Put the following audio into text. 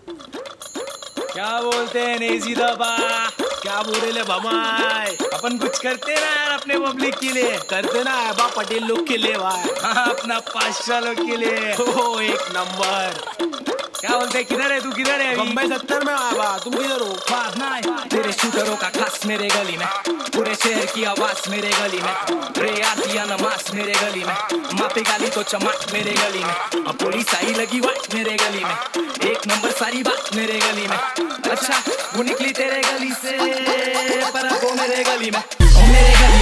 क्या बोलते हैं नेजी दबा? क्या बोल रहे भमाई? अपन कुछ करते ना यार अपने पब्लिक के लिए। करते ना बा पटेल लोग के लिए भाई। हाँ, अपना पाशा लोग के लिए। ओ एक नंबर। क्या बोलते हैं, किधर है तू? किधर है अभी? बम्बई 70 में आया बा, तुम किधर हो? बात ना है। तेरे शूटरों का खास मेरे गली में, पूरे शहर की आवाज मेरे गली में, रे आती है नमाज मेरे गली में, मापे गाली तो चमक मेरे गली में, अब पुलिस आई लगी वाट मेरे गली में, एक नंबर सारी बात मेरे गली में। अच्छा वो निकली तेरे गली से, पर अब वो मेरे गली में, मेरे गली